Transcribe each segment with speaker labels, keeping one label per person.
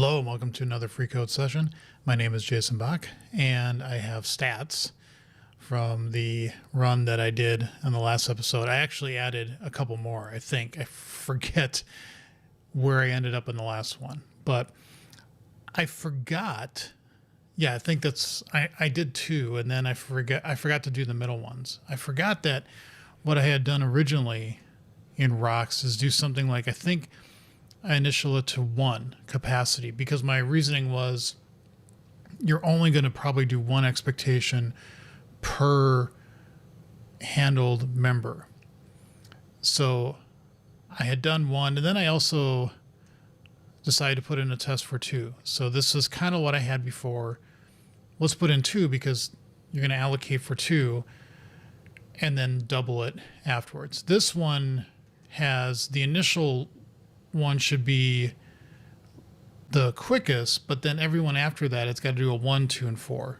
Speaker 1: Hello and welcome to another free code session. My name is Jason Bach and I have stats from the run that I did on the last episode. I actually added a couple more, I think. I forget where I ended up in the last one, but I forgot. Yeah, I think I did two, and then I forgot to do the middle ones. I forgot that what I had done originally in rocks is do something like, I think I initial it to 1 capacity, because my reasoning was you're only going to probably do 1 expectation per handled member. So I had done 1, and then I also decided to put in a test for 2. So this is kind of what I had before. Let's put in 2 because you're going to allocate for 2 and then double it afterwards. This one has the initial one should be the quickest, but then everyone after that, it's got to do a 1, 2, and 4.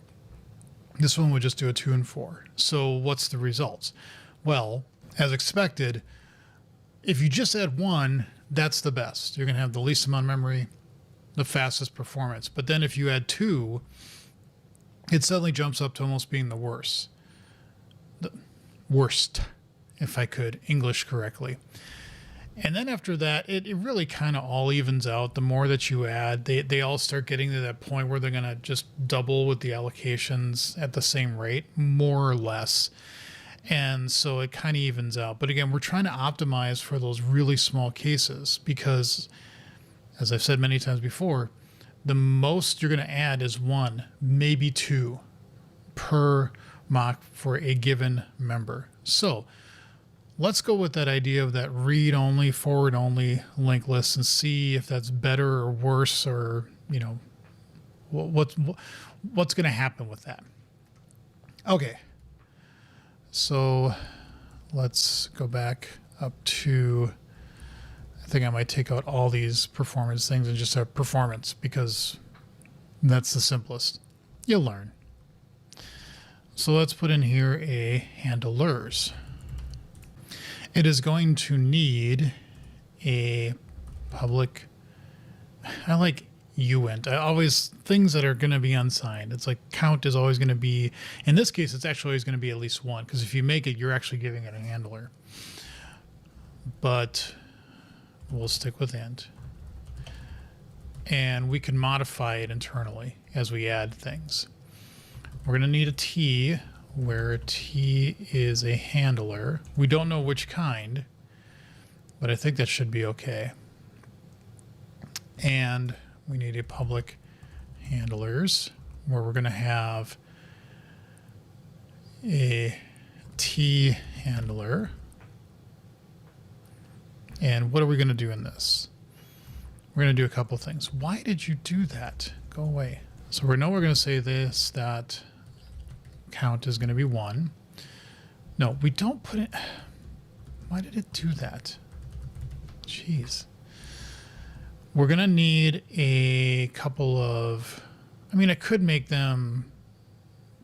Speaker 1: This one would just do a 2 and 4. So what's the results? Well, as expected, if you just add 1, that's the best. You're going to have the least amount of memory, the fastest performance. But then if you add 2, it suddenly jumps up to almost being the worst. The worst, if I could English correctly. And then after that, it really kind of all evens out. The more that you add, they all start getting to that point where they're going to just double with the allocations at the same rate, more or less. And so it kind of evens out. But again, we're trying to optimize for those really small cases because, as I've said many times before, the most you're going to add is 1, maybe 2 per mock for a given member. So let's go with that idea of that read-only, forward-only linked list and see if that's better or worse, or, you know, what's going to happen with that. Okay, so let's go back up to, I think I might take out all these performance things and just have performance because that's the simplest. You'll learn. So let's put in here a handlers. It is going to need a public, I like uint. Things that are going to be unsigned. It's like count is always going to be, in this case, it's actually always going to be at least 1, because if you make it, you're actually giving it a handler. But we'll stick with int. And we can modify it internally as we add things. We're going to need a t, where t is a handler. We don't know which kind, but I think that should be okay. And we need a public handlers, where we're going to have a t handler. And what are we going to do in this? We're going to do a couple things. Why did you do that? Go away. So we know we're going to say this, that count is going to be 1. No, we don't put it. Why did it do that? Jeez. We're going to need a couple of, I mean, I could make them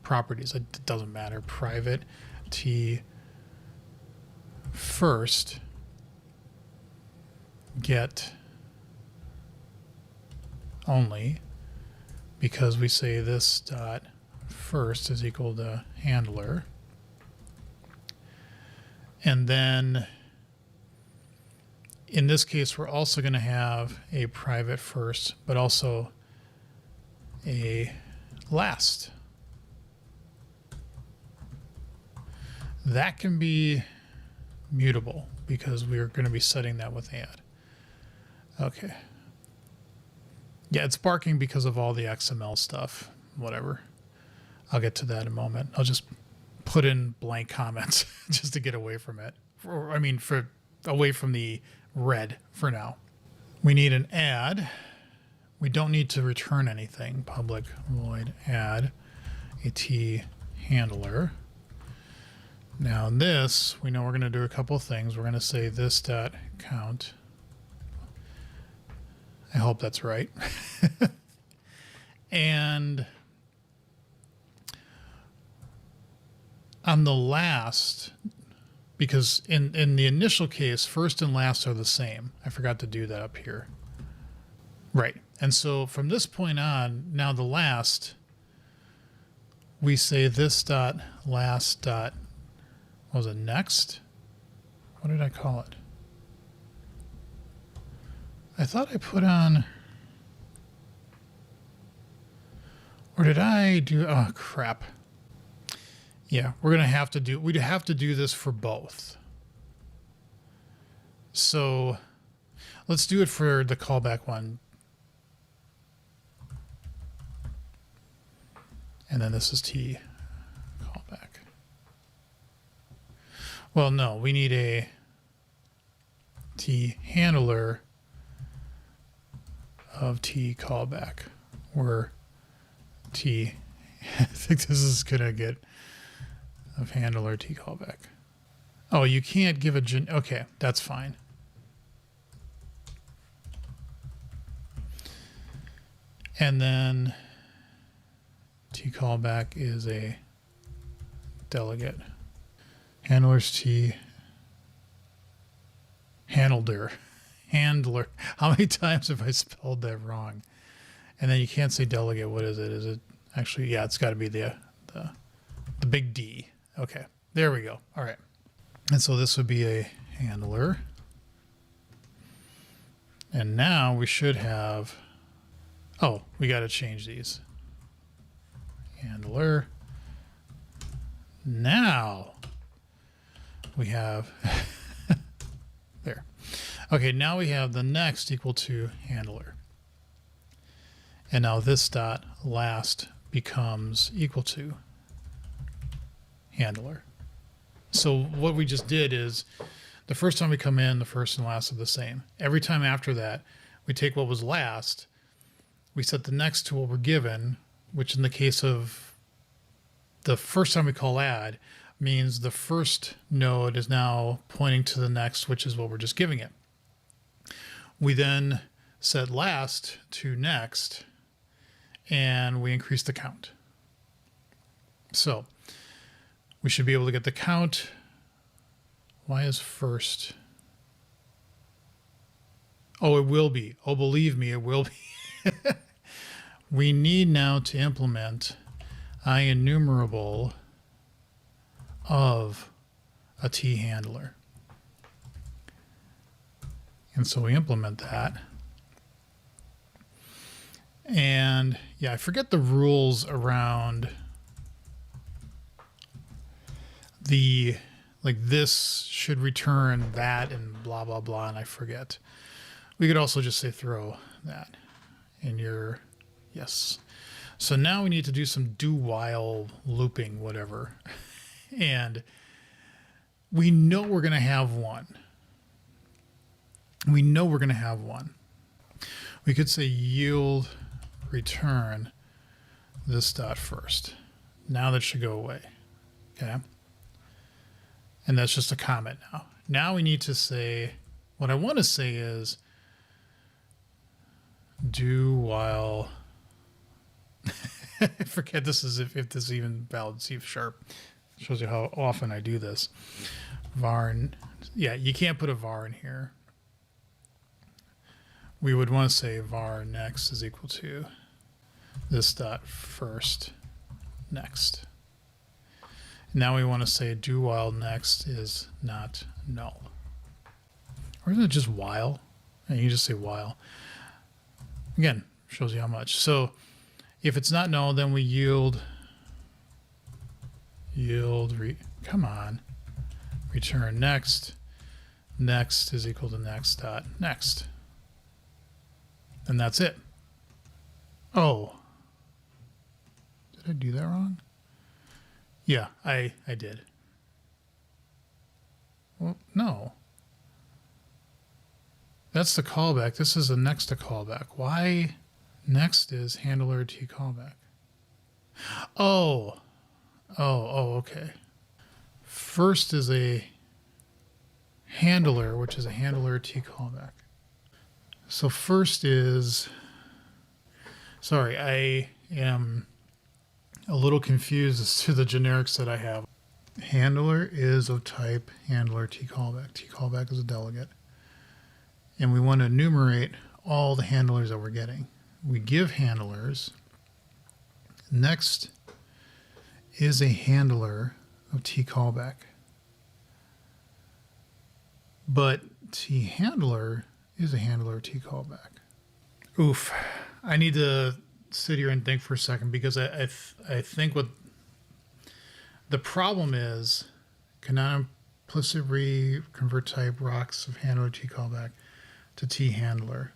Speaker 1: properties. It doesn't matter. Private t first get only, because we say this dot first is equal to handler. And then in this case, we're also going to have a private first, but also a last. That can be mutable because we're going to be setting that with add. Okay. Yeah, it's barking because of all the XML stuff, whatever. I'll get to that in a moment. I'll just put in blank comments just to get away from it. Away from the red for now. We need an add. We don't need to return anything. Public void add a t handler. Now in this, we know we're going to do a couple things. We're going to say this dot count. I hope that's right. And on the last, because in the initial case, first and last are the same. I forgot to do that up here. Right. And so from this point on, now the last, we say this dot last dot, what was it, next? What did I call it? I thought I put on, or did I do, oh crap. Yeah, we'd have to do this for both. So let's do it for the callback one. And then this is T callback. Well, no, we need a T handler of T callback, or T, I think this is going to get of handler T callback. Oh, you can't give a okay, that's fine. And then T callback is a delegate. Handlers T handler. How many times have I spelled that wrong? And then you can't say delegate. What is it? Is it actually, yeah, it's got to be the big D. Okay, there we go. All right. And so this would be a handler. And now we should have, oh, we got to change these. Handler. Now we have, there. Okay, now we have the next equal to handler. And now this dot last becomes equal to handler. So what we just did is the first time we come in, the first and last are the same. Every time after that, we take what was last, we set the next to what we're given, which in the case of the first time we call add means the first node is now pointing to the next, which is what we're just giving it. We then set last to next, and we increase the count. So we should be able to get the count. Why is first? Oh, it will be. Oh, believe me, it will be. We need now to implement IEnumerable of a T handler. And so we implement that. And yeah, I forget the rules around the, like this should return that and blah, blah, blah, and I forget. We could also just say throw that in your, yes. So now we need to do some do while looping, whatever. And we know we're going to have one. We know we're going to have one. We could say yield return this dot first. Now that should go away. Okay. And that's just a comment now. Now we need to say, what I want to say is do while, I forget this is if this is even valid, C sharp. Shows you how often I do this. Var, yeah, you can't put a var in here. We would want to say var next is equal to this dot first next. Now we want to say do while next is not null. Or is it just while? And you can just say while. Again, shows you how much. So if it's not null, then we yield, come on, return next. Next is equal to next dot next. And that's it. Oh, did I do that wrong? Yeah, I did. Well, no. That's the callback. This is the next to callback. Why? Next is handler T callback. Oh, okay. First is a handler, which is a handler T callback. So first is, sorry, I am a little confused as to the generics that I have. Handler is of type handler T callback. T callback is a delegate. And we want to enumerate all the handlers that we're getting. we give handlers. Next is a handler of T callback. But T handler is a handler of T callback. Oof. I need to sit here and think for a second, because I think what the problem is, cannot implicitly convert type rocks of handler T callback to T handler.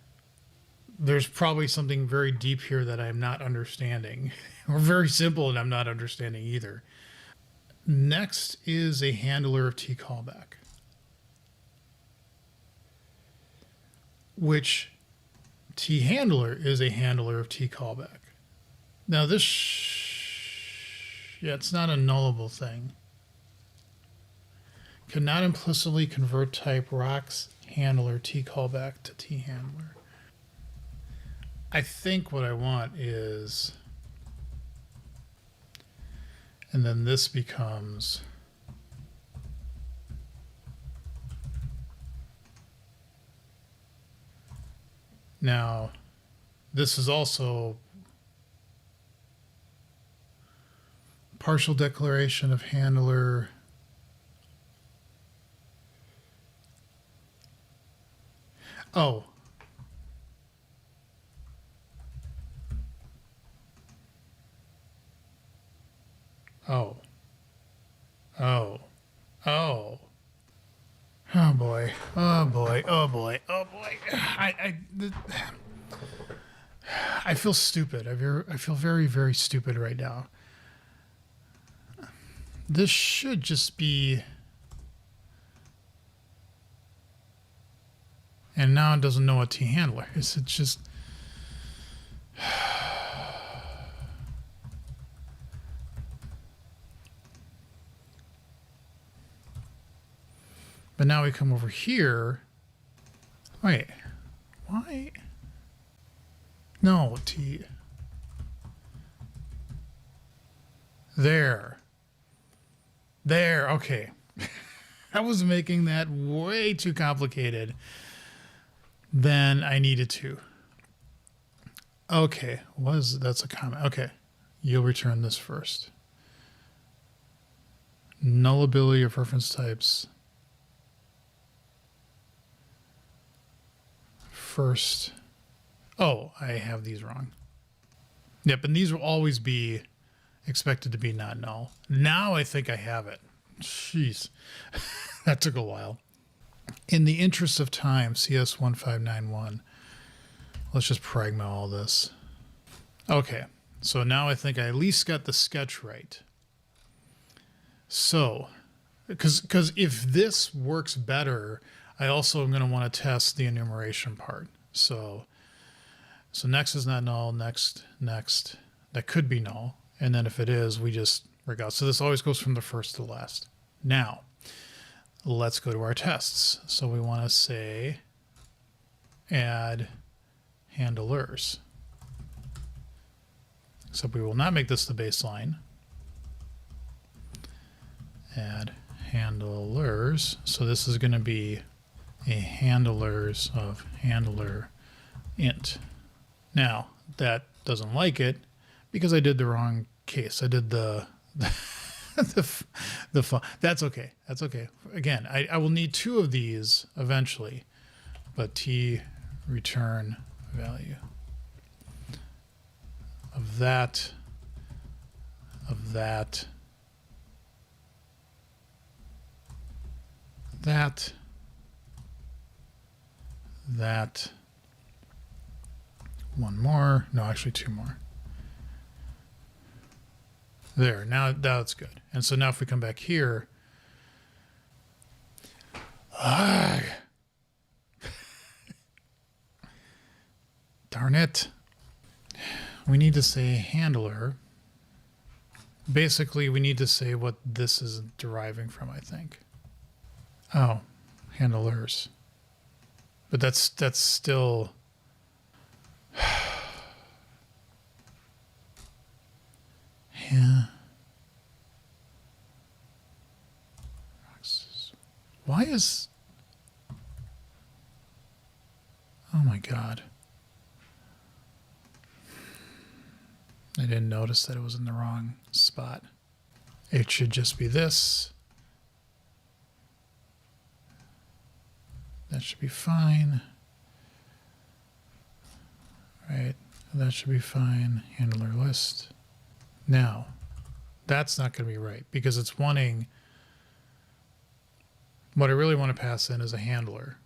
Speaker 1: There's probably something very deep here that I'm not understanding, or very simple and I'm not understanding either. Next is a handler of T callback, which T handler is a handler of T callback. Now this, yeah, it's not a nullable thing. Cannot implicitly convert type rocks handler T callback to T handler. I think what I want is, and then this becomes now this is also partial declaration of handler. Oh. Oh. Oh. Oh. Oh boy. Oh boy. Oh boy. Oh boy. I feel stupid. I feel very, very stupid right now. This should just be, and now it doesn't know what T handler is. It's just, but now we come over here. Wait, why? No, T. There. There, okay. I was making that way too complicated than I needed to. Okay, that's a comment. Okay, you'll return this first. Nullability of reference types. First. Oh, I have these wrong. Yep, and these will always be expected to be not null. Now I think I have it. Jeez, that took a while. In the interest of time, CS1591, let's just pragma all this. Okay, so now I think I at least got the sketch right. So, because if this works better, I also am going to want to test the enumeration part. So next is not null, next, that could be null. And then if it is, we just work out. So this always goes from the first to the last. Now, let's go to our tests. So we want to say add handlers. Except we will not make this the baseline. Add handlers. So this is going to be a handlers of handler int. Now, that doesn't like it because I did the wrong case. I did the that's okay. That's okay. Again, I will need two of these eventually, but T return value of that, one more. No, actually two more. There, now that's good. And so now if we come back here, darn it. We need to say handler. Basically, we need to say what this is deriving from, I think. Oh, handlers. But that's still... Yeah. Why is... Oh my God. I didn't notice that it was in the wrong spot. It should just be this. That should be fine. Right, that should be fine. Handler list. Now, that's not going to be right because it's wanting, what I really want to pass in is a handler.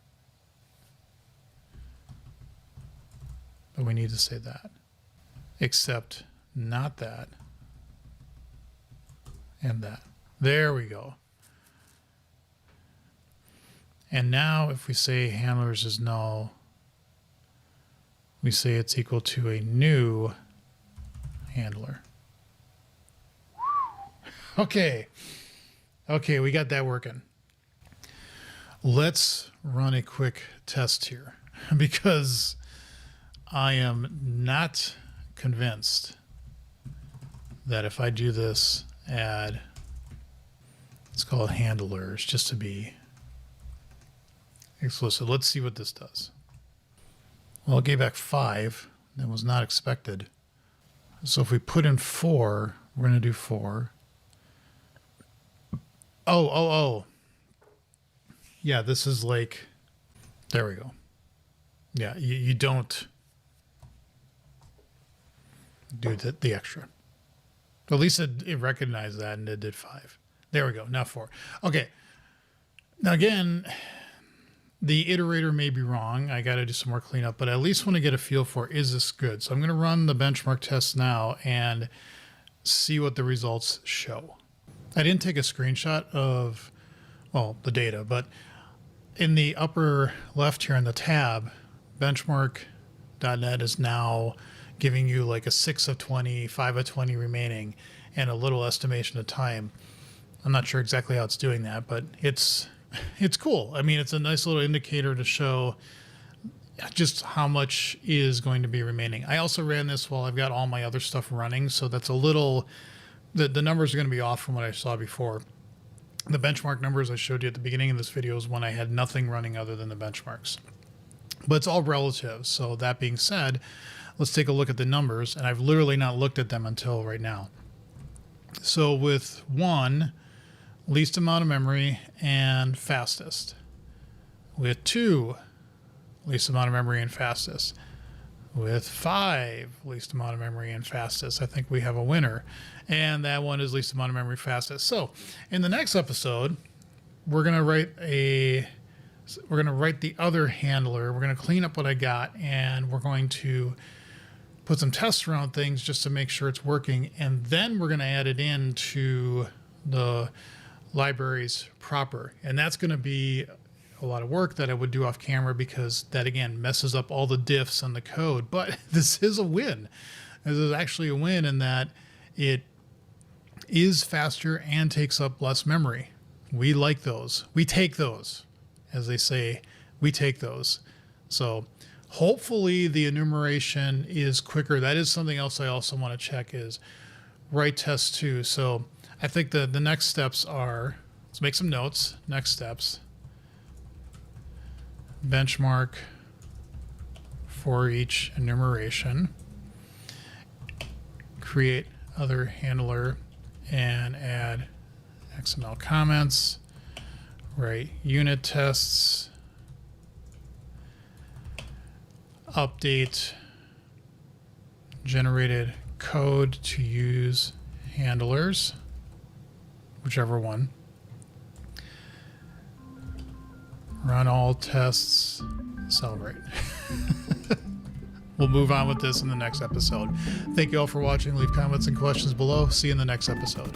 Speaker 1: But we need to say that. Except not that. And that. There we go. And now if we say handlers is null, we say it's equal to a new handler. Okay. Okay, we got that working. Let's run a quick test here because I am not convinced that if I do this, add, let's call it handlers just to be explicit. Let's see what this does. Well, it gave back 5. That was not expected. So if we put in 4, we're going to do 4. Oh. Yeah, this is like, there we go. Yeah, you don't do the extra. At least it recognized that and it did 5. There we go. Now 4. Okay. Now again, the iterator may be wrong. I got to do some more cleanup, but I at least want to get a feel for, is this good? So I'm going to run the benchmark test now and see what the results show. I didn't take a screenshot of, well, the data, but in the upper left here in the tab, BenchmarkDotNet is now giving you like a 6 of 20, 5 of 20 remaining, and a little estimation of time. I'm not sure exactly how it's doing that, but it's cool. I mean, it's a nice little indicator to show just how much is going to be remaining. I also ran this while I've got all my other stuff running, so that's a little, the numbers are going to be off from what I saw before. The benchmark numbers I showed you at the beginning of this video is when I had nothing running other than the benchmarks. But it's all relative. So that being said, let's take a look at the numbers, and I've literally not looked at them until right now. So with 1, least amount of memory and fastest. With 2, least amount of memory and fastest. With 5, least amount of memory and fastest. I think we have a winner. And that one is least amount of memory fastest. So in the next episode, we're going to write the other handler. We're going to clean up what I got, and we're going to put some tests around things just to make sure it's working. And then we're going to add it into the libraries proper. And that's going to be a lot of work that I would do off camera because that, again, messes up all the diffs on the code. But this is a win. This is actually a win in that it is faster and takes up less memory. We like those. We take those. As they say, we take those. So hopefully the enumeration is quicker. That is something else I also want to check is write test 2. So I think the next steps are, let's make some notes. Next steps. Benchmark for each enumeration. Create other handler and add XML comments. Write unit tests. Update generated code to use handlers, whichever one. Run all tests, celebrate. We'll move on with this in the next episode. Thank you all for watching. Leave comments and questions below. See you in the next episode.